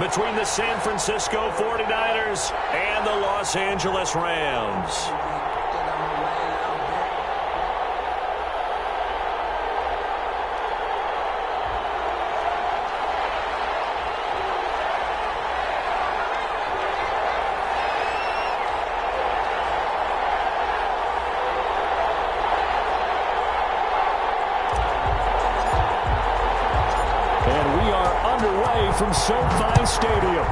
between the San Francisco 49ers and the Los Angeles Rams. From SoFi Stadium.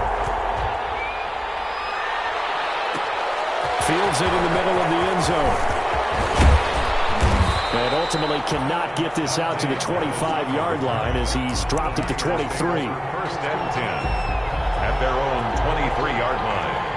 Fields it in the middle of the end zone. And ultimately cannot get this out to the 25-yard line as he's dropped it to 23. First and 10 at their own 23-yard line.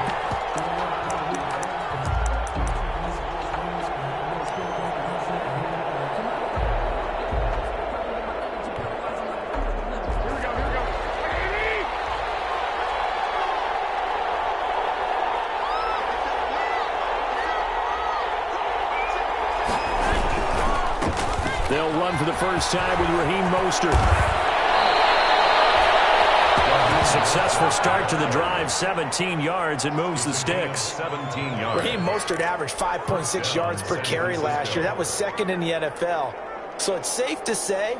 They'll run for the first time with Raheem Mostert. Successful start to the drive, 17 yards. It moves the sticks. 17 yards. Raheem Mostert averaged 5.6 yards per carry last year. That was second in the NFL. So it's safe to say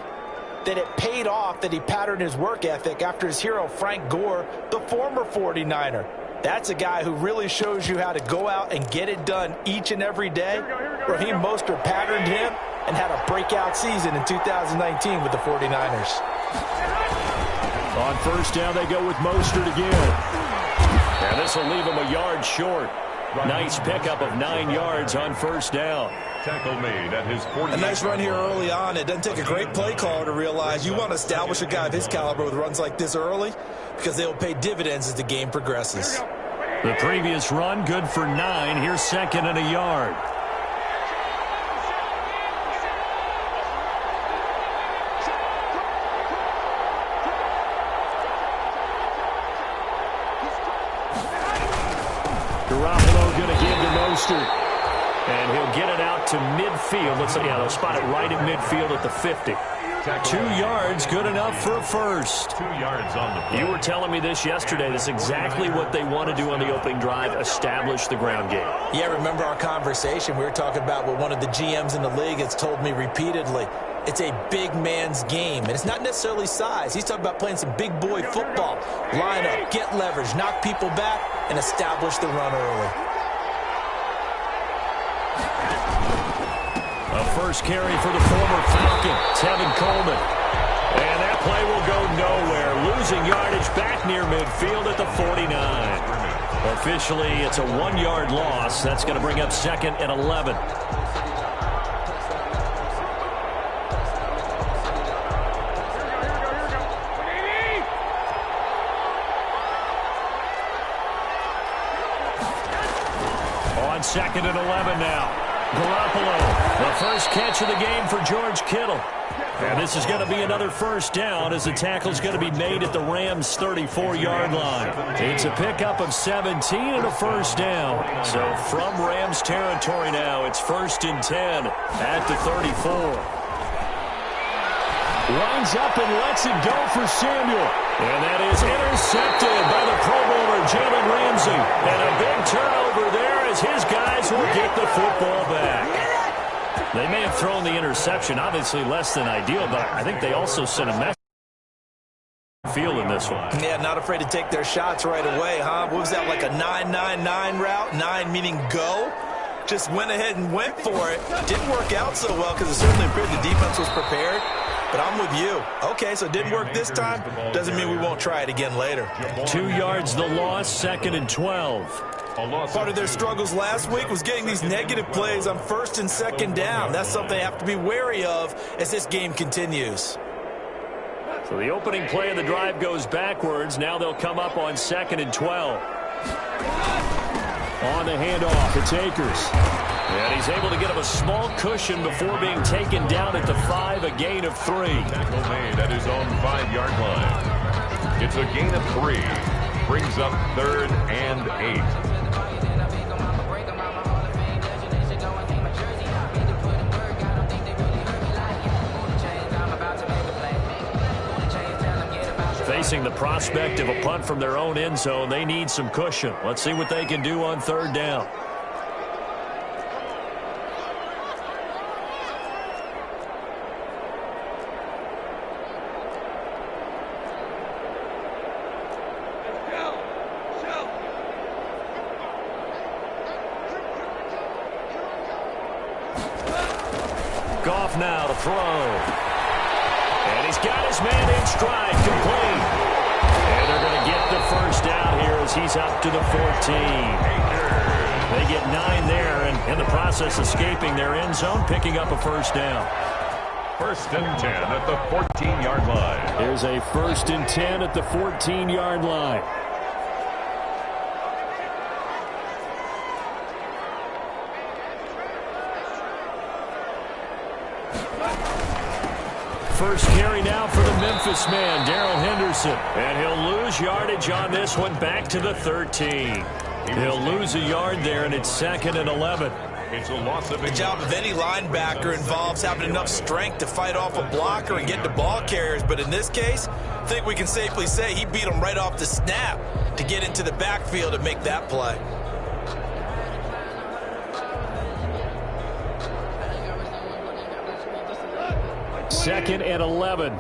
that it paid off that he patterned his work ethic after his hero Frank Gore, the former 49er. That's a guy who really shows you how to go out and get it done each and every day. Raheem Mostert patterned him and had a breakout season in 2019 with the 49ers. On first down, they go with Mostert again. And this will leave him a yard short. Nice pickup of 9 yards on first down. Tackle made at his 40. A nice run here early on. It doesn't take a great play caller to realize you want to establish a guy of his caliber with runs like this early because they'll pay dividends as the game progresses. The previous run, good for 9. Here's second and a yard. Garoppolo going to give to Mostert. And he'll get it out to midfield. Let's see, yeah, they'll spot it right at midfield at the 50. 2 yards, good enough for a first. 2 yards on the play. You were telling me this yesterday. That's exactly what they want to do on the opening drive, establish the ground game. Yeah, remember our conversation? We were talking about what one of the GMs in the league has told me repeatedly. It's a big man's game, and it's not necessarily size. He's talking about playing some big boy football. Line up, get leverage, knock people back, and establish the run early. A first carry for the former Falcon, Tevin Coleman. And that play will go nowhere. Losing yardage back near midfield at the 49. Officially, it's a 1-yard loss. That's going to bring up second and 11. On second and 11 now. Garoppolo, the first catch of the game for George Kittle. And this is going to be another first down as the tackle's going to be made at the Rams' 34-yard line. It's a pickup of 17 and a first down. So from Rams territory now, it's first and 10 at the 34. Lines up and lets it go for Samuel. And that is intercepted by the Pro Bowler, Jalen Ramsey. And a big turnover there as his guys will get the football back. They may have thrown the interception, obviously less than ideal, but I think they also sent a message in this one. Yeah, not afraid to take their shots right away, huh? What was that, like a 9-9-9 route? 9 meaning go? Just went ahead and went for it. Didn't work out so well because it certainly appeared the defense was prepared. But I'm with you. Okay, so it didn't work this time. Doesn't mean we won't try it again later. 2 yards the loss, second and 12. Part of their struggles last week was getting these negative plays on first and second down. That's something they have to be wary of as this game continues. So the opening play of the drive goes backwards. Now they'll come up on second and 12. On the handoff, it's Akers. And he's able to get him a small cushion before being taken down at the 5, a gain of 3. Tackle made at his own 5-yard line. It's a gain of 3. Brings up third and 8. Facing the prospect of a punt from their own end zone, they need some cushion. Let's see what they can do on third down. Goff now to throw. And he's got his man in stride, complete. And they're going to get the first down here as he's up to the 14. They get 9 there, and in the process escaping their end zone, picking up a first down. 1st and 10 at the 14-yard line. There's a 1st and 10 at the 14-yard line. First carry now for the Memphis man, Darrell Henderson. And he'll lose yardage on this one, back to the 13. He'll lose a yard there, and it's 2nd and 11. It's a loss of The job of any linebacker involves having enough strength to fight off a blocker and get to ball carriers. But in this case, I think we can safely say he beat him right off the snap to get into the backfield and make that play. Second and 11.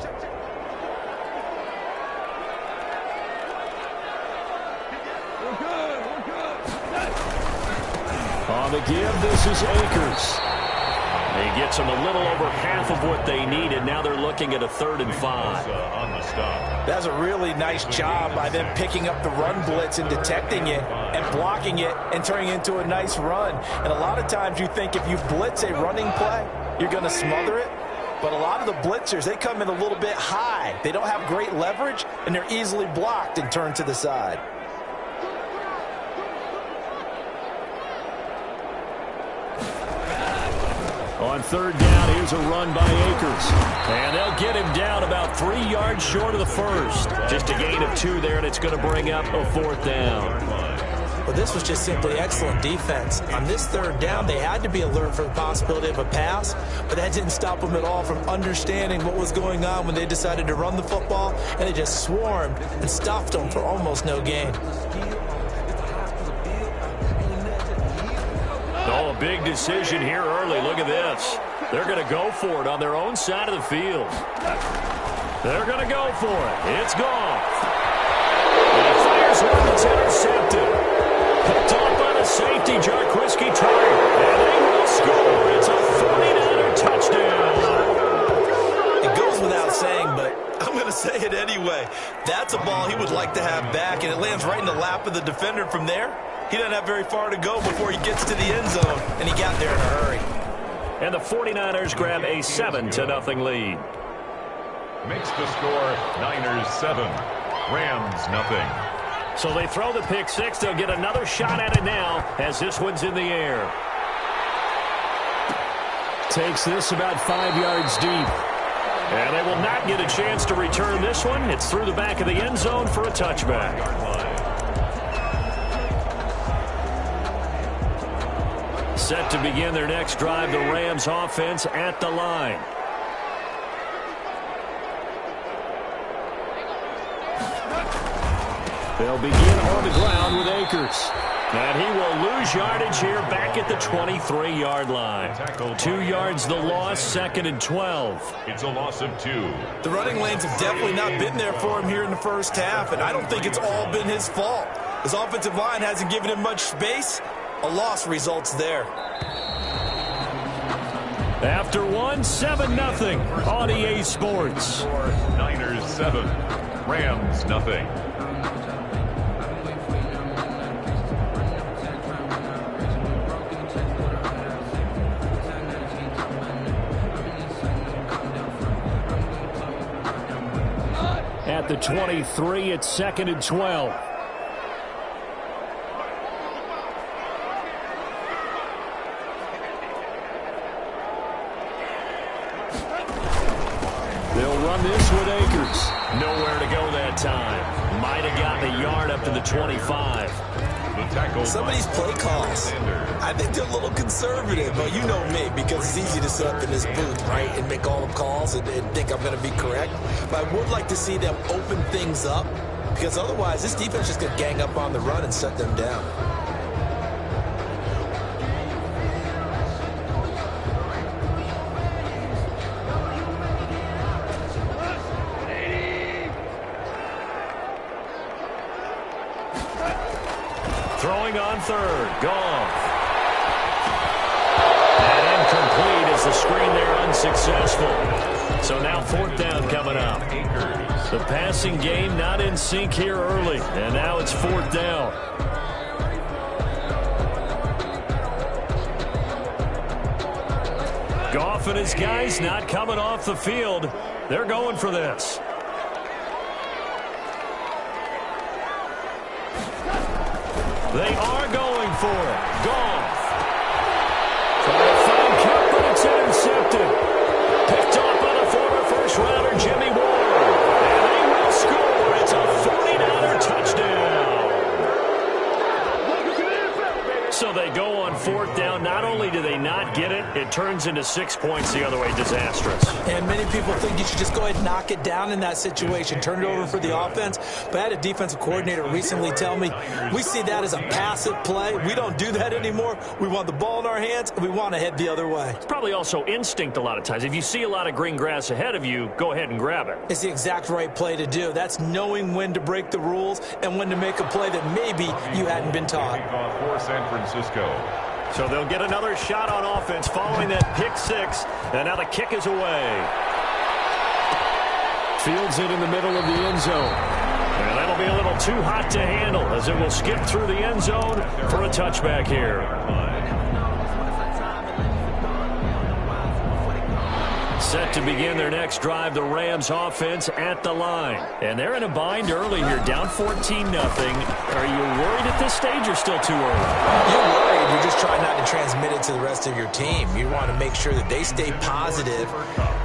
On the give, this is Akers. He gets them a little over half of what they needed. Now they're looking at a 3rd and 5. on the stop. That's a really nice job by them picking up the run blitz and detecting it and blocking it and turning it into a nice run. And a lot of times you think if you blitz a running play, you're going to smother it. But a lot of the blitzers, they come in a little bit high. They don't have great leverage, and they're easily blocked and turned to the side. On 3rd down, here's a run by Akers. And they'll get him down about 3 yards short of the first. Just a gain of 2 there, and it's going to bring up a 4th down. Well, this was just simply excellent defense. On this 3rd down, they had to be alert for the possibility of a pass, but that didn't stop them at all from understanding what was going on when they decided to run the football, and they just swarmed and stuffed them for almost no gain. Oh, a big decision here early. Look at this. They're going to go for it on their own side of the field. They're going to go for it. It's Goff. And he fires one that's intercepted. Picked up on a safety, Jarquiski Tartt. And they will score. It's a 49er touchdown. It goes without saying, but I'm going to say it anyway. That's a ball he would like to have back, and it lands right in the lap of the defender from there. He doesn't have very far to go before he gets to the end zone, and he got there in a hurry. And the 49ers grab a 7-0 lead. Makes the score Niners 7, Rams nothing. So they throw the pick six. They'll get another shot at it now as this one's in the air. Takes this about 5 yards deep. And they will not get a chance to return this one. It's through the back of the end zone for a touchback. Set to begin their next drive, the Rams offense at the line. They'll begin on the ground with Akers. And he will lose yardage here back at the 23-yard line. 2 yards the loss, 2nd and 12. It's a loss of 2. The running lanes have definitely not been there for him here in the first half, and I don't think it's all been his fault. His offensive line hasn't given him much space. A loss results there. After one, 7-0 on EA Sports. Niners 7, Rams nothing. At the 23, it's 2nd and 12. They'll run this with Akers. Nowhere to go that time. Might have gotten a yard up to the 25. Some of these play calls, I think they're a little conservative, but you know me, because it's easy to sit up in this booth, right, and make all the calls and think I'm going to be correct. But I would like to see them open things up, because otherwise this defense is going to gang up on the run and shut them down. Throwing on third. Goff. And incomplete as the screen there unsuccessful. So now fourth down coming up. The passing game not in sync here early. And now it's fourth down. Goff and his guys not coming off the field. They're going for this. They are going for it. Goff. Trying to find Kupp, but it's intercepted. Picked off by the former first-rounder Jimmy Ward. And they will score. It's a 49er touchdown. So they go on fourth down. Not only do they not get it, it turns into 6 points the other way. Disastrous. And many people think you should just go ahead and knock it down in that situation. Turn it over for the offense. But I had a defensive coordinator recently tell me, we see that as a passive play. We don't do that anymore. We want the ball in our hands, and we want to head the other way. It's probably also instinct a lot of times. If you see a lot of green grass ahead of you, go ahead and grab it. It's the exact right play to do. That's knowing when to break the rules and when to make a play that maybe you hadn't been taught. For San Francisco. So they'll get another shot on offense following that pick six. And now the kick is away. Fields it in the middle of the end zone. And that'll be a little too hot to handle as it will skip through the end zone for a touchback here. Set to begin their next drive, the Rams offense at the line. And they're in a bind early here, down 14-0. Are you worried at this stage or still too early? You're worried. You're just trying not to transmit it to the rest of your team. You want to make sure that they stay positive.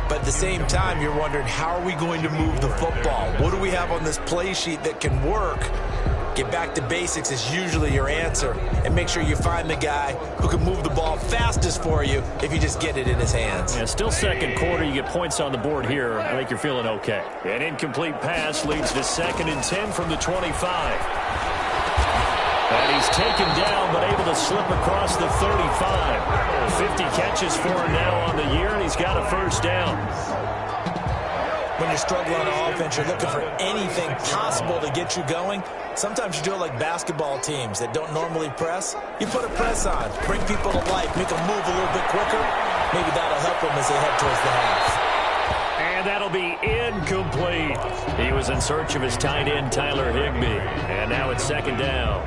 But at the same time, you're wondering, how are we going to move the football? What do we have on this play sheet that can work? Get back to basics is usually your answer. And make sure you find the guy who can move the ball fastest for you if you just get it in his hands. Yeah, still second quarter. You get points on the board here. I think you're feeling okay. An incomplete pass leads to 2nd and 10 from the 25. And he's taken down, but able to slip across the 35. 50 catches for him now on the year, and he's got a first down. When you're struggling on offense, you're looking for anything possible to get you going. Sometimes you do it like basketball teams that don't normally press. You put a press on, bring people to life, make them move a little bit quicker. Maybe that'll help them as they head towards the half. And that'll be incomplete. He was in search of his tight end, Tyler Higbee. And now it's 2nd down.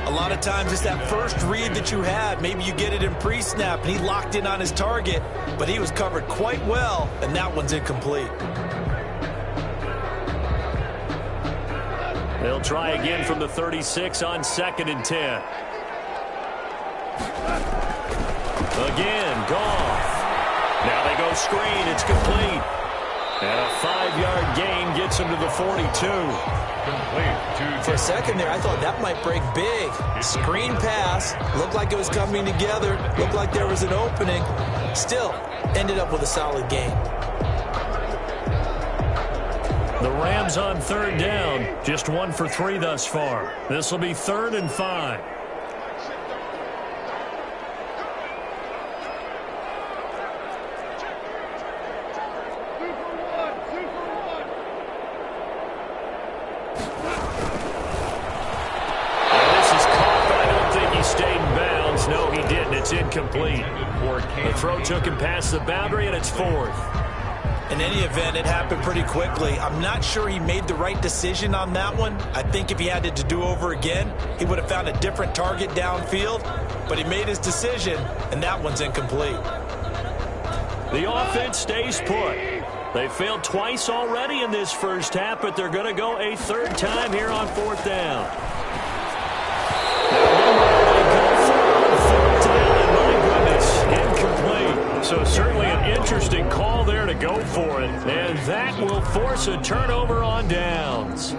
A lot of times it's that first read that you had. Maybe you get it in pre-snap, and he locked in on his target, but he was covered quite well, and that one's incomplete. They'll try again from the 36 on 2nd and 10. Again, Goff. Now they go screen. It's complete. And a 5-yard gain gets him to the 42. For a second there, I thought that might break big. Screen pass. Looked like it was coming together. Looked like there was an opening. Still, ended up with a solid gain. The Rams on 3rd down, just 1 for 3 thus far. This will be 3rd and 5. And this is caught, but I don't think he stayed in bounds. No, he didn't. It's incomplete. The throw took him past the boundary, and it's 4th. In any event, it happened pretty quickly. I'm not sure he made the right decision on that one. I think if he had it to do over again, he would have found a different target downfield. But he made his decision, and that one's incomplete. The offense stays put. They failed twice already in this first half, but they're going to go a 3rd time here on 4th down. Incomplete. So certainly an interesting call there to go for it. And that will force a turnover on downs.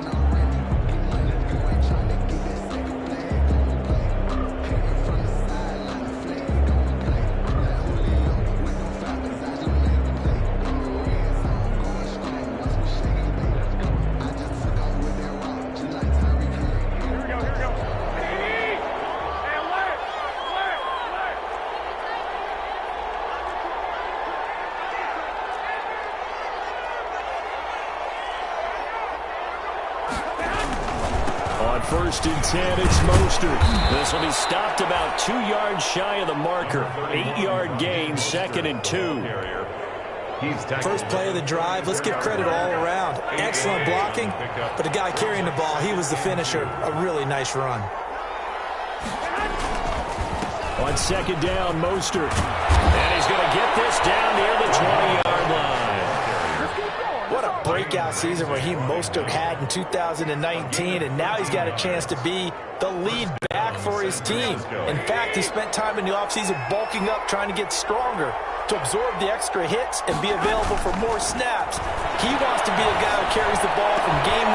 first and 10. It's Mostert. This will be stopped about 2 yards shy of the marker. 8-yard gain, 2nd and 2. First play of the drive. Let's give credit all around. Excellent blocking, but the guy carrying the ball, he was the finisher. A really nice run. On 2nd down, Mostert. And he's going to get this down near the 20-yard line. What a breakout season Raheem Mostert had in 2019, and now he's got a chance to be the lead back for his team. In fact, he spent time in the offseason bulking up, trying to get stronger to absorb the extra hits and be available for more snaps. He wants to be a guy who carries the ball from game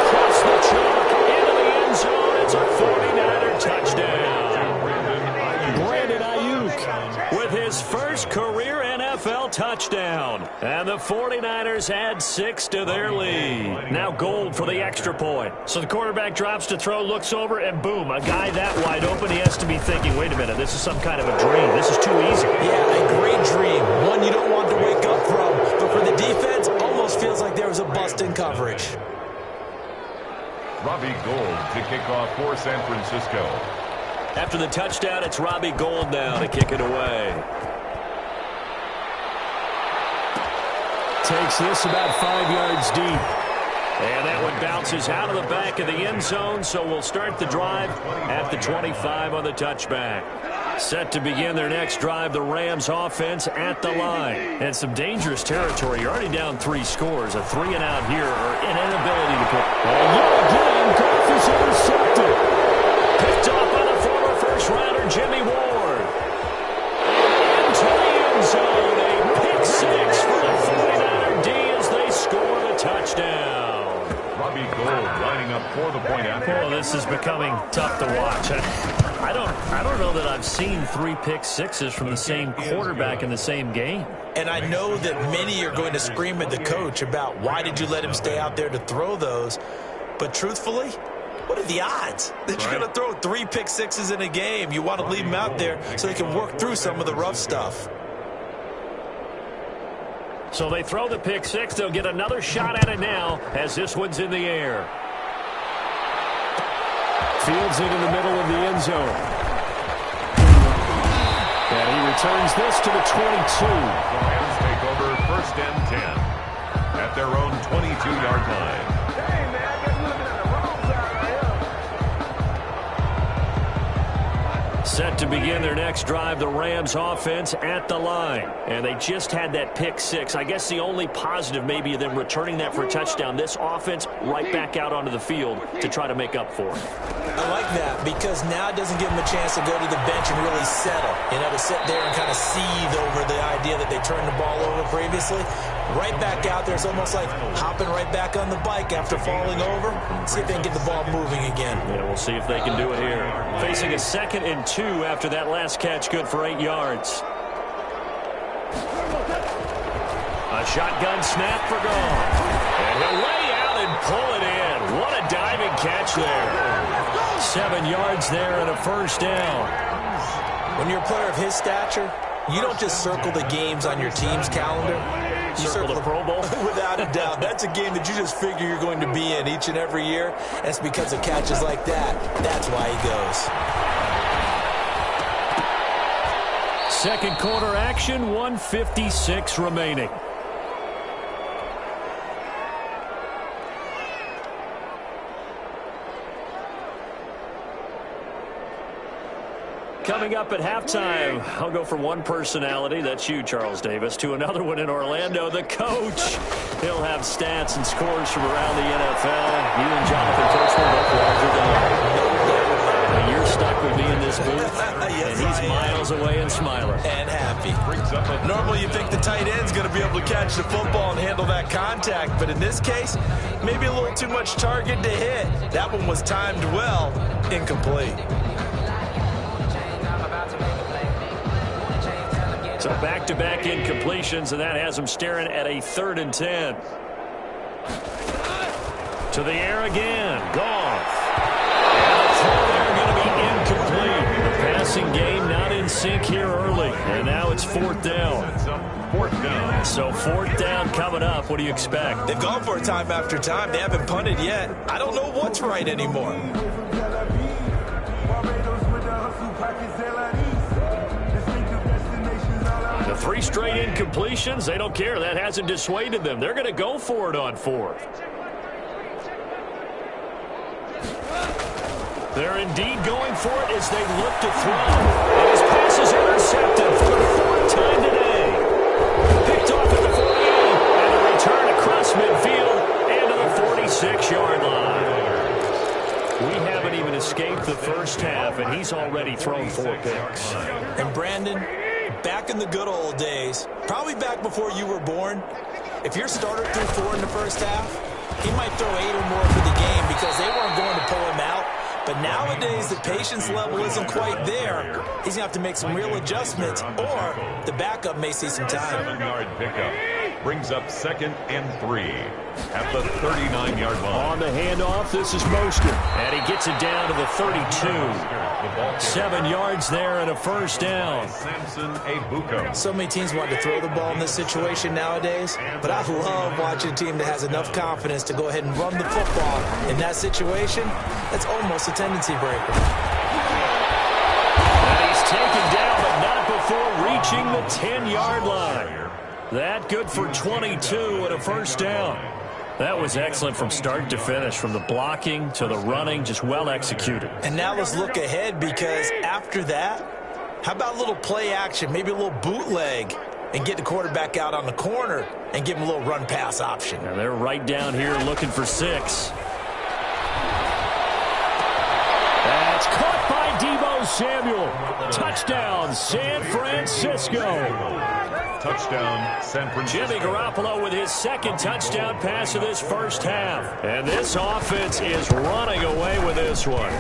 across the chalk into the end zone. It's a 49er touchdown. Brandon Ayuk with his first career NFL touchdown. And the 49ers add 6 to their lead. Now Gold for the extra point. So the quarterback drops to throw, looks over, and boom, a guy that wide open, he has to be thinking, wait a minute, this is some kind of a dream. This is too easy. Yeah, a great dream. One you don't want to wake up from. But for the defense, almost feels like there was a bust in coverage. Robbie Gould to kick off for San Francisco. After the touchdown, it's Robbie Gould now to kick it away. Takes this about 5 yards deep. And that one bounces out of the back of the end zone, so we'll start the drive at the 25 on the touchback. Set to begin their next drive, the Rams offense at the line. And some dangerous territory. You're already down 3 scores. A 3-and-out here or an inability to put. And yet again, Goff is intercepted. Picked off by the former first-rounder Jimmy Ward. Into the end zone. A pick 6 for the 49er D as they score the touchdown. Robbie Gould lining up for the point after. Well, this is becoming tough to watch. I don't know that I've seen 3 pick sixes from the same quarterback in the same game. And I know that many are going to scream at the coach about why did you let him stay out there to throw those. But truthfully, what are the odds that you're going to throw 3 pick sixes in a game? You want to leave him out there so they can work through some of the rough stuff. So they throw the pick 6. They'll get another shot at it now as this one's in the air. Fields it in the middle of the end zone. And he returns this to the 22. The Rams take over 1st and 10 at their own 22-yard line. Set to begin their next drive, the Rams offense at the line. And they just had that pick 6. I guess the only positive maybe of them returning that for a touchdown. This offense right back out onto the field to try to make up for it. I like that because now it doesn't give them a chance to go to the bench and really settle. You know, to sit there and kind of seethe over the idea that they turned the ball over previously. Right back out there. It's almost like hopping right back on the bike after falling over. See if they can get the ball moving again. Yeah, we'll see if they can do it here. Facing a 2nd and 2 after that last catch, good for 8 yards. A shotgun snap for Goff. And he'll lay out and pull it in. What a diving catch there. 7 yards there and a 1st down. When you're a player of his stature, you don't just circle the games on your team's calendar. You circle the Pro Bowl? Without a doubt. That's a game that you just figure you're going to be in each and every year. And it's because of catches like that. That's why he goes. Second quarter action, 1:56 remaining. Coming up at halftime, I'll go from one personality, that's you, Charles Davis, to another one in Orlando, the coach. He'll have stats and scores from around the NFL. You and Jonathan Kurtzman both larger than life. You're stuck with me in this booth, yes, and he's miles away and smiling. And happy. Normally you think the tight end's going to be able to catch the football and handle that contact, but in this case, maybe a little too much target to hit. That one was timed well, incomplete. So back-to-back incompletions, and that has him staring at a 3rd and 10. To the air again. Goff. And the throw there going to be incomplete. The passing game not in sync here early. And now it's 4th down. 4th down. So 4th down coming up. What do you expect? They've gone for it time after time. They haven't punted yet. I don't know what's right anymore. The 3 straight incompletions, they don't care. That hasn't dissuaded them. They're going to go for it on 4th. They're indeed going for it as they look to throw. And his pass is intercepted for the 4th time today. Picked off at the 48, and a return across midfield and to the 46-yard line. We haven't even escaped the first half, and he's already thrown 4 picks. And Brandon, back in the good old days, probably back before you were born, if your starter threw 4 in the first half, he might throw 8 or more for the game because they weren't going to pull him out. But nowadays, the patience level isn't quite there. He's going to have to make some real adjustments, or the backup may see some time. 7-yard pickup brings up 2nd and 3 at the 39-yard line. On the handoff, this is Mostert. And he gets it down to the 32. 7 yards there and a first down. Samson Ebuka. So many teams want to throw the ball in this situation nowadays, but I love watching a team that has enough confidence to go ahead and run the football. In that situation, that's almost a tendency breaker. And he's taken down, but not before reaching the 10-yard line. That good for 22 and a first down. That was excellent from start to finish, from the blocking to the running, just well executed. And now let's look ahead, because after that, how about a little play action, maybe a little bootleg, and get the quarterback out on the corner and give him a little run-pass option. And they're right down here looking for 6. That's caught by Deebo Samuel. Touchdown, San Francisco. Touchdown, San Francisco. Jimmy Garoppolo with his 2nd touchdown pass of this first half. And this offense is running away with this one.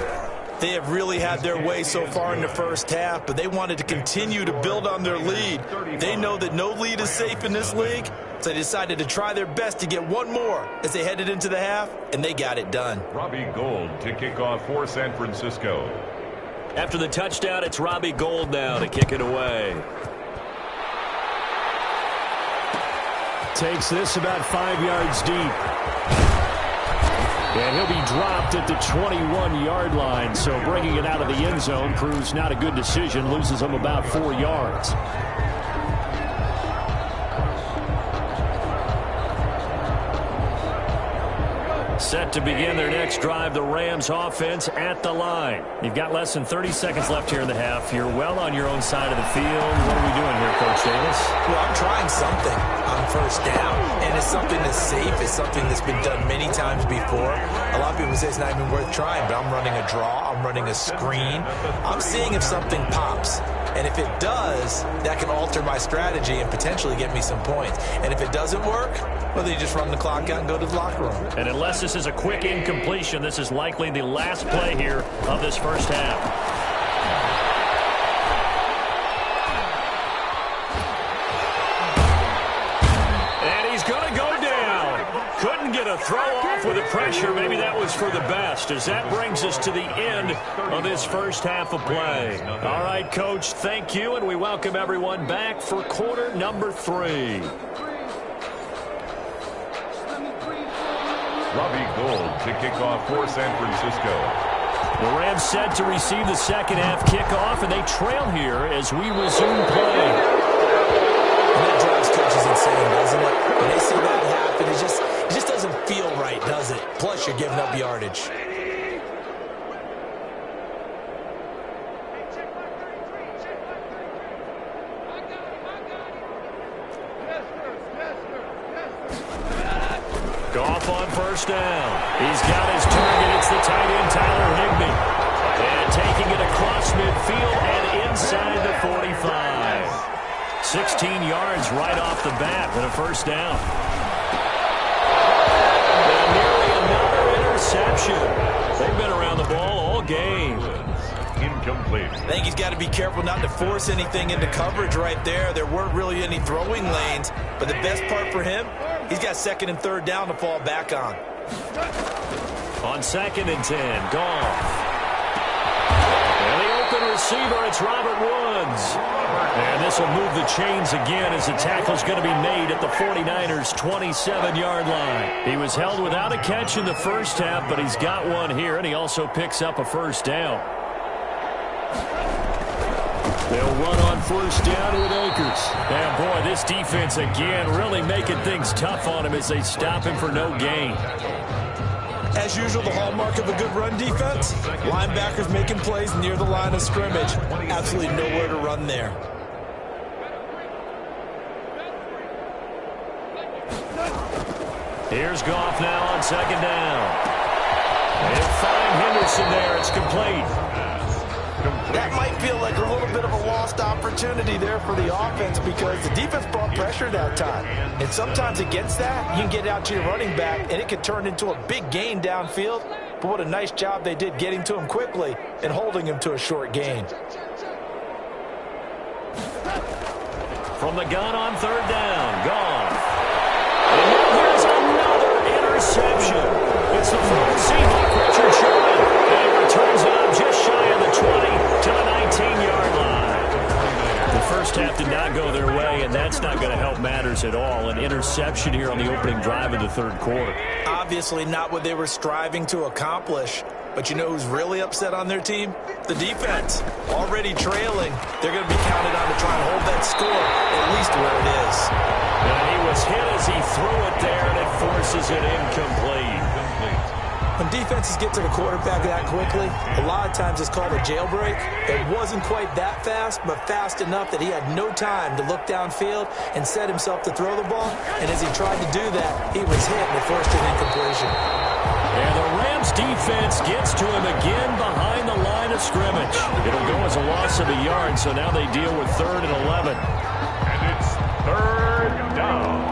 They have really had their way so far in the first half, but they wanted to continue to build on their lead. They know that no lead is safe in this league, so they decided to try their best to get one more as they headed into the half, and they got it done. Robbie Gould to kick off for San Francisco. After the touchdown, it's Robbie Gould now to kick it away. Takes this about 5 yards deep. And he'll be dropped at the 21-yard line, so bringing it out of the end zone proves not a good decision, loses him about 4 yards. Set to begin their next drive, the Rams offense at the line. You've got less than 30 seconds left here in the half. You're well on your own side of the field. What are we doing here, Coach Davis? Well, I'm trying something on first down, and it's something that's safe. It's something that's been done many times before. A lot of people say it's not even worth trying, but I'm running a draw. I'm running a screen. I'm seeing if something pops. And if it does, that can alter my strategy and potentially get me some points. And if it doesn't work, well, then you just run the clock out and go to the locker room. And unless this is a quick incompletion, this is likely the last play here of this first half. And he's going to go down. Couldn't get a throw off with the pressure. Maybe that was for the best, as that brings us to the end of this first half of play. All right, Coach, thank you, and we welcome everyone back for quarter number 3. Robbie Gould to kick off for San Francisco. The Rams set to receive the second half kickoff, and they trail here as we resume play. And that drives coaches insane, doesn't it? When they see that happen, it just doesn't feel right, does it? Plus, you're giving up yardage. Goff on first down. He's got his target. It's the tight end, Tyler Higbee. And taking it across midfield and inside the 45. 16 yards right off the bat with a first down. And nearly another interception. They've been around the ball all game. Incomplete. I think he's got to be careful not to force anything into coverage right there. There weren't really any throwing lanes, but the best part for him, he's got 2nd and 3rd down to fall back on. On 2nd and 10, Goff. And the open receiver. It's Robert Woods. And this will move the chains again as the tackle's going to be made at the 49ers' 27-yard line. He was held without a catch in the first half, but he's got one here, and he also picks up a first down. They'll run on first down with Akers. And, boy, this defense again really making things tough on him as they stop him for no gain. As usual, the hallmark of a good run defense, linebackers making plays near the line of scrimmage. Absolutely nowhere to run there. Here's Goff now on second down. They'll find Henderson there. It's complete. That might feel like a little bit of a lost opportunity there for the offense because the defense brought pressure that time. And sometimes against that, you can get out to your running back, and it could turn into a big gain downfield. But what a nice job they did getting to him quickly and holding him to a short gain. From the gun on third down, Goff. And now here's another interception. It's the former Seahawk, Richard Sherman. And he returns it up just shy of the 20 to the 19-yard line. The first half did not go their way, and that's not going to help matters at all. An interception here on the opening drive of the third quarter. Obviously not what they were striving to accomplish. But you know who's really upset on their team? The defense. Already trailing. They're going to be counted on to try and hold that score, at least where it is. And he was hit as he threw it there, and it forces it incomplete. When defenses get to the quarterback that quickly, a lot of times it's called a jailbreak. It wasn't quite that fast, but fast enough that he had no time to look downfield and set himself to throw the ball. And as he tried to do that, he was hit and it forced an incompletion. And the Rams defense gets to him again behind the line of scrimmage. It'll go as a loss of a yard, so now they deal with 3rd and 11. And it's 3rd down.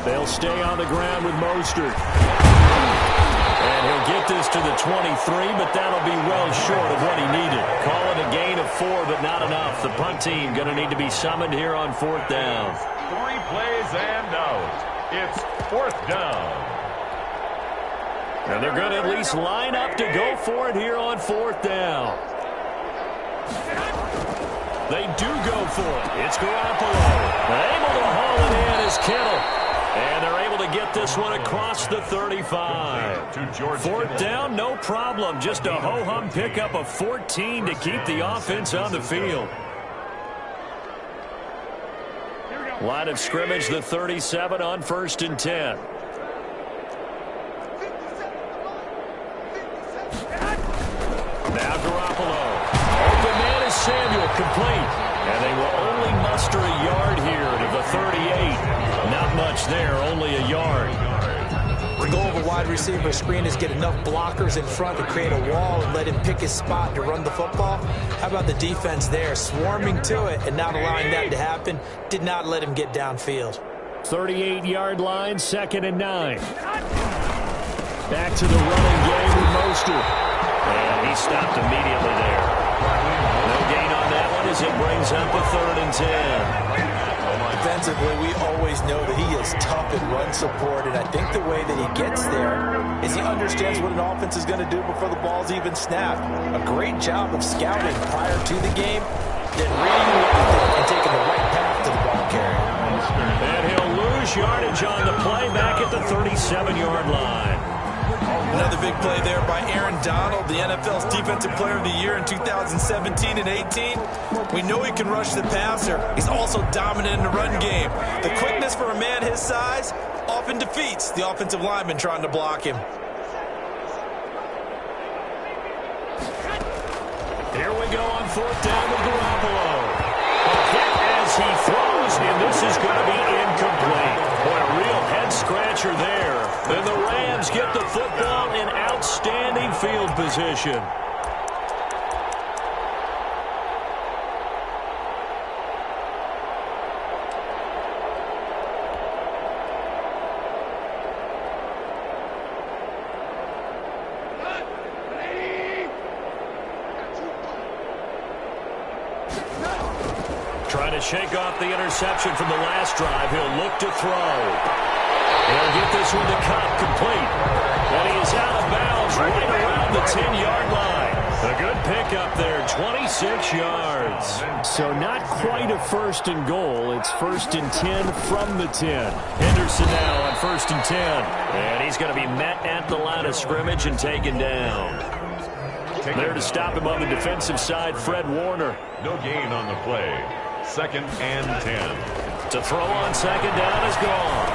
They'll stay on the ground with Mostert. And he'll get this to the 23, but that'll be well short of what he needed. Call it a gain of 4, but not enough. The punt team going to need to be summoned here on 4th down. 3 plays and out. It's 4th down. And they're going to at least line up to go for it here on 4th down. They do go for it. It's Garoppolo. Able to haul it in is Kittle. And they're able to get this one across the 35. 4th down, no problem. Just a ho-hum pickup of 14 to keep the offense on the field. Line of scrimmage, the 37 on 1st and 10. Now Garoppolo. Open man is Samuel, complete. And they will only muster a yard here to the 38. Not much there, only a yard. The goal of a wide receiver screen is get enough blockers in front to create a wall and let him pick his spot to run the football. How about the defense there, swarming to it and not allowing that to happen? Did not let him get downfield. 38-yard line, 2nd and 9. Back to the running game with Mostert. And he stopped immediately there. No gain on that one as it brings up a 3rd and 10. Defensively, we always know that he is tough in run support, and I think the way that he gets there is he understands what an offense is going to do before the ball's even snapped. A great job of scouting prior to the game, then reading what to think and taking the right path to the ball carrier. And he'll lose yardage on the play back at the 37-yard line. Another big play there by Aaron Donald, the NFL's Defensive Player of the Year in 2017 and 18. We know he can rush the passer. He's also dominant in the run game. The quickness for a man his size often defeats the offensive lineman trying to block him. Here we go on 4th down with Garoppolo. A hit as he throws, and this is going to be incomplete. Boy, a real head-scratcher there. And the Rams get the football in outstanding field position. Trying to shake off the interception from the last drive. He'll look to throw. He'll get this one to Kupp, complete. And he is out of bounds right around the 10-yard line. A good pickup there, 26 yards. So not quite a first and goal. It's first and 10 from the 10. Henderson now on first and 10. And he's going to be met at the line of scrimmage and taken down. There to stop him on the defensive side, Fred Warner. No gain on the play. Second and 10. To throw on second down is gone.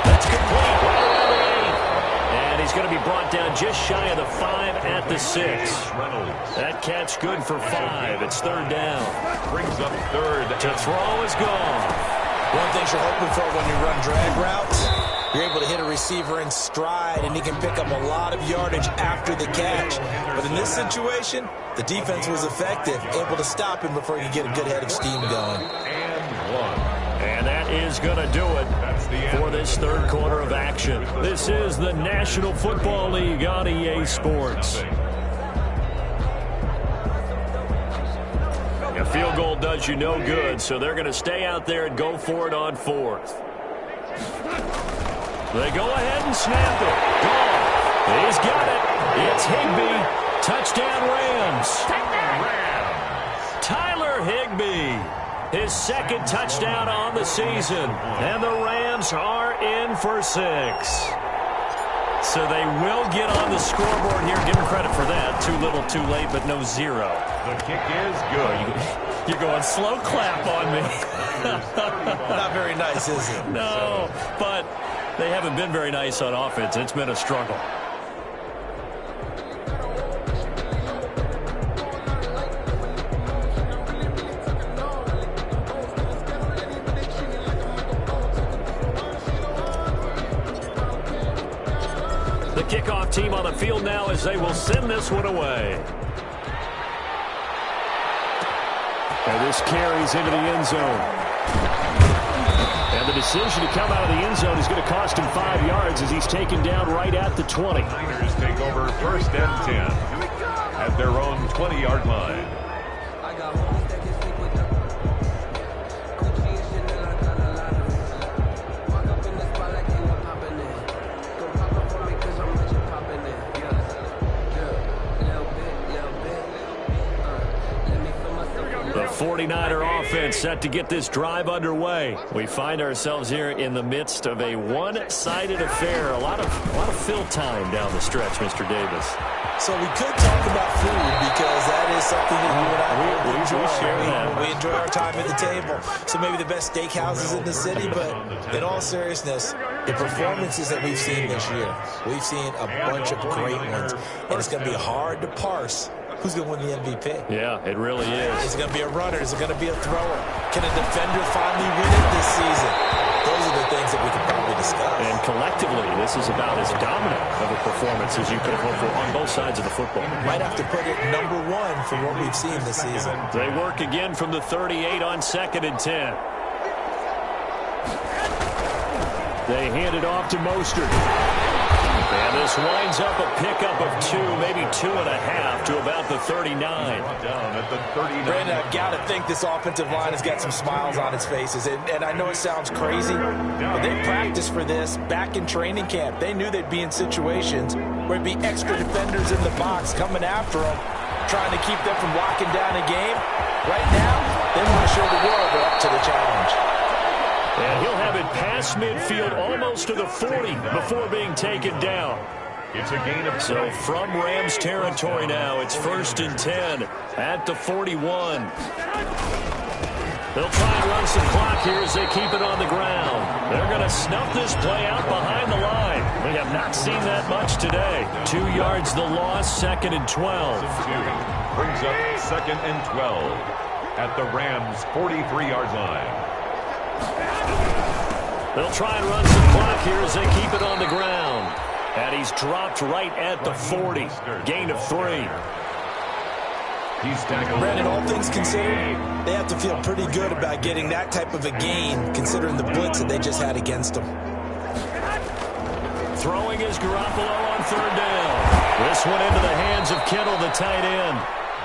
That's complete. Right around the 8. And he's going to be brought down just shy of the 5 at the 6. That catch good for 5. It's third down. Brings up third. To throw is gone. One thing you're hoping for when you run drag routes, you're able to hit a receiver in stride, and he can pick up a lot of yardage after the catch. But in this situation, the defense was effective, able to stop him before he could get a good head of steam going. And that is going to do it for this third quarter of action. This is the National Football League on EA Sports. A field goal does you no good, so they're going to stay out there and go for it on fourth. They go ahead and snap it. Gone. He's got it. It's Higbee. Touchdown Rams. Tyler Higbee. His second touchdown on the season. And the Rams are in for 6. So they will get on the scoreboard here. Give them credit for that. Too little, too late, but no 0. The kick is good. You're going slow clap on me. Not very nice, is it? No, but they haven't been very nice on offense. It's been a struggle. The kickoff team on the field now as they will send this one away. And this carries into the end zone. And the decision to come out of the end zone is going to cost him 5 yards as he's taken down right at the 20. Niners take over first and 10 at their own 20-yard line. The 49er offense set to get this drive underway. We find ourselves here in the midst of a one-sided affair. A lot of fill time down the stretch, Mr. Davis. So we could talk about food because that is something that you and I we share that. We enjoy our time at the table. So maybe the best steakhouses in the city, but in all seriousness, the performances that we've seen this year, we've seen a bunch of great ones, and it's going to be hard to parse who's going to win the MVP. Yeah, it really is. Is it going to be a runner? Is it going to be a thrower? Can a defender finally win it this season? Those are the things that we can probably discuss. And collectively, this is about as dominant of a performance as you could hope for on both sides of the football. Might have to put it number 1 for what we've seen this season. They work again from the 38 on second and 10. They hand it off to Mostert. And this winds up a pickup of 2, maybe 2.5 to about the 39. Down at the 39. Brandon, I've got to think this offensive line has got some smiles on its faces. And I know it sounds crazy, but they practiced for this back in training camp. They knew they'd be in situations where it'd be extra defenders in the box coming after them, trying to keep them from locking down a game. Right now, they want to show the world they're up to the challenge. And he'll have it past midfield almost to the 40 before being taken down. It's a gain of 6. So from Rams territory now, it's first and 10 at the 41. They'll try and run some clock here as they keep it on the ground. They're going to snuff this play out behind the line. We have not seen that much today. 2 yards the loss, second and 12. Brings up second and 12 at the Rams' 43-yard line. They'll try and run some clock here as they keep it on the ground. And he's dropped right at the 40. Gain of 3. He's tackled. Brandon, all things considered, they have to feel pretty good about getting that type of a gain, considering the blitz that they just had against them. Throwing is Garoppolo on third down. This one into the hands of Kittle, the tight end.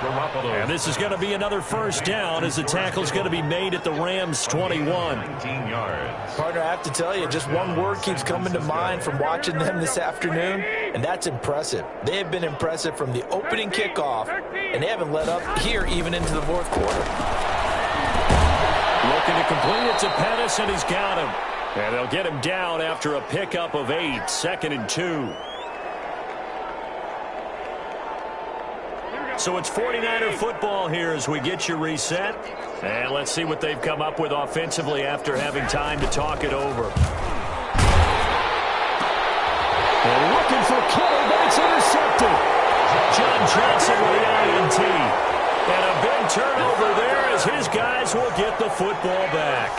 And this is going to be another first down as the tackle's going to be made at the Rams 21. 19 yards. Partner, I have to tell you, just one word keeps coming to mind from watching them this afternoon, and that's impressive. They have been impressive from the opening kickoff, and they haven't let up here even into the fourth quarter. Looking to complete it to Pettis, and he's got him. And they'll get him down after a pickup of 8, 2nd and 2. So it's 49er football here as we get you reset. And let's see what they've come up with offensively after having time to talk it over. They're looking for Kittle, but it's intercepted. John Johnson with the INT. And a big turnover there as his guys will get the football back.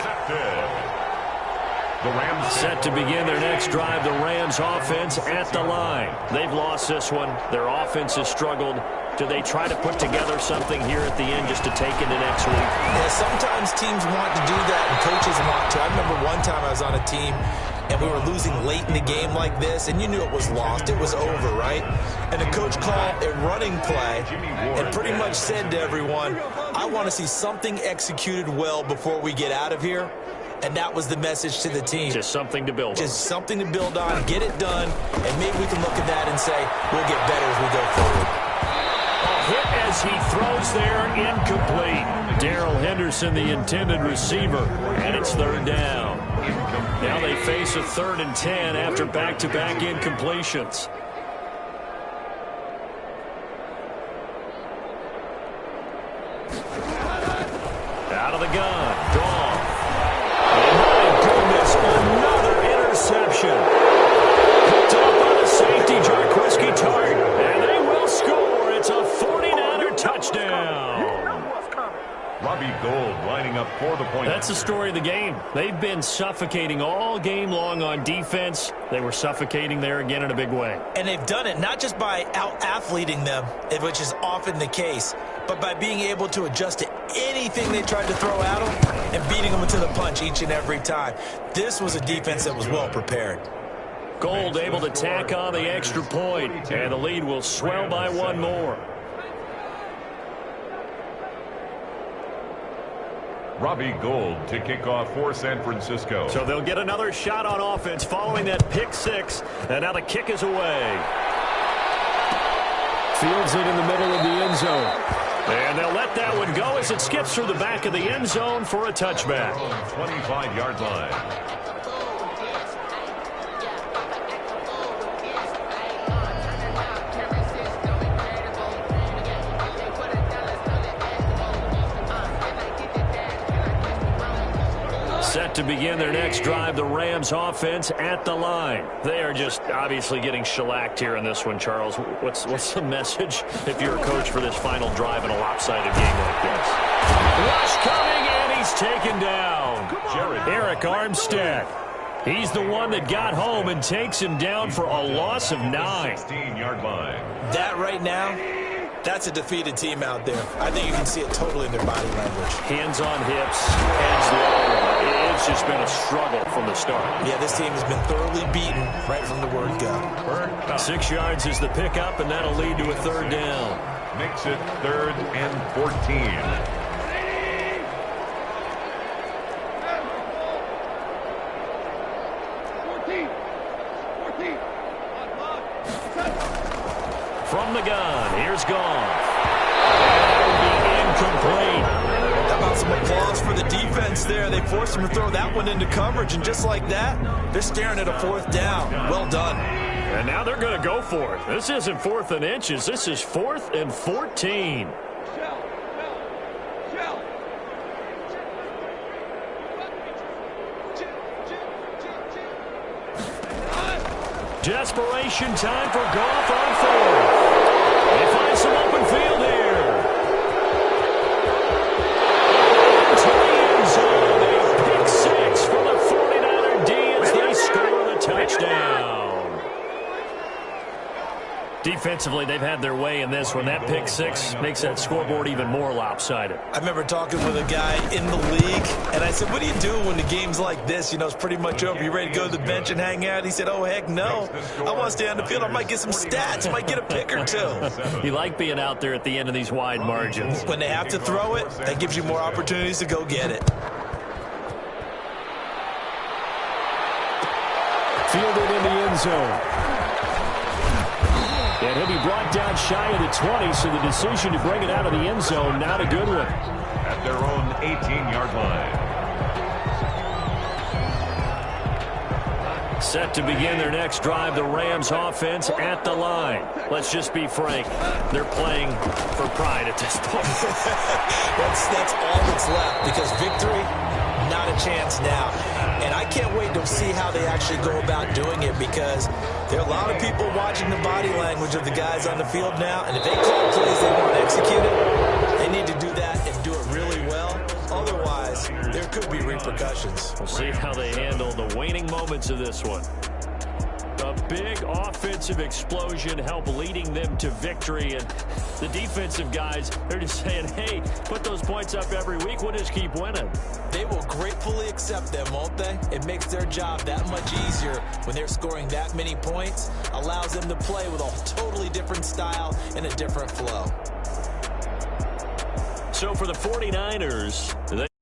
The Rams set to begin their next drive. The Rams offense at the line. They've lost this one. Their offense has struggled. Do they try to put together something here at the end just to take into next week? Yeah, sometimes teams want to do that and coaches want to. I remember one time I was on a team and we were losing late in the game like this, and you knew it was lost. It was over, right? And the coach called a running play and pretty much said to everyone, I want to see something executed well before we get out of here. And that was the message to the team. Just something to build on. Just something to build on, get it done, and maybe we can look at that and say, we'll get better as we go forward. A hit as he throws there, incomplete. Darrell Henderson, the intended receiver, and it's 3rd down. Now they face a 3rd and 10 after back-to-back incompletions. Out of the gun, gone. Another interception. Picked up by the safety, Jarquiski Tart. And they will score. It's a 49er touchdown. Robbie Gould lining up for the point. That's the story of the game. They've been suffocating all game long on defense. They were suffocating there again in a big way. And they've done it not just by out-athleting them, which is often the case, but by being able to adjust to anything they tried to throw at them and beating them to the punch each and every time. This was a defense that was well prepared. Gould able to tack on the extra point, and the lead will swell by 1 more. Robbie Gould to kick off for San Francisco. So they'll get another shot on offense following that pick 6, and now the kick is away. Fields it in the middle of the end zone. And they'll let that one go as it skips through the back of the end zone for a touchback. 25-yard line. Set to begin their next drive, the Rams offense at the line. They are just obviously getting shellacked here in this one, Charles. What's the message if you're a coach for this final drive in a lopsided game like this? Rush coming, and he's taken down. Eric Armstead. He's the one that got home and takes him down for a loss of 9. 16-yard line. That right now, that's a defeated team out there. I think you can see it totally in their body language. Hands on hips, heads low. It's just been a struggle from the start. Yeah, this team has been thoroughly beaten right from the word go. 6 yards is the pickup, and that'll lead to a 3rd down. Makes it 3rd and 14. From the gun, here's Goff. That'll be incomplete. How about some applause for the defense there? They forced him to throw that one into coverage, and just like that, they're staring at a 4th down. Well done. And now they're going to go for it. This isn't 4th and inches. This is 4th and 14. Desperation time for Goff on 4th. They find some open field here. Into the end zone. A pick 6 for the 49er D as they score the touchdown. Defensively, they've had their way in this one. That pick six makes that scoreboard even more lopsided. I remember talking with a guy in the league, and I said, what do you do when the game's like this? You know, it's pretty much over. You ready to go to the bench and hang out? He said, oh, heck no. I want to stay on the field. I might get some stats. I might get a pick or two. You like being out there at the end of these wide margins. When they have to throw it, that gives you more opportunities to go get it. Fielded in the end zone. And he'll be brought down shy of the 20, so the decision to bring it out of the end zone, not a good one. At their own 18-yard line. Set to begin their next drive, the Rams offense at the line. Let's just be frank. They're playing for pride at this point. That's all that's left, because victory, not a chance now. And I can't wait to see how they actually go about doing it, because there are a lot of people watching the body language of the guys on the field now, and if they call plays they want executed, they need to do that and do it really well. Otherwise, there could be repercussions. We'll see how they handle the waning moments of this one. A big offensive explosion help leading them to victory, and the defensive guys, they're just saying, hey, put those points up every week, we'll just keep winning. They will gratefully accept them, won't they? It makes their job that much easier when they're scoring that many points, allows them to play with a totally different style and a different flow. So for the 49ers,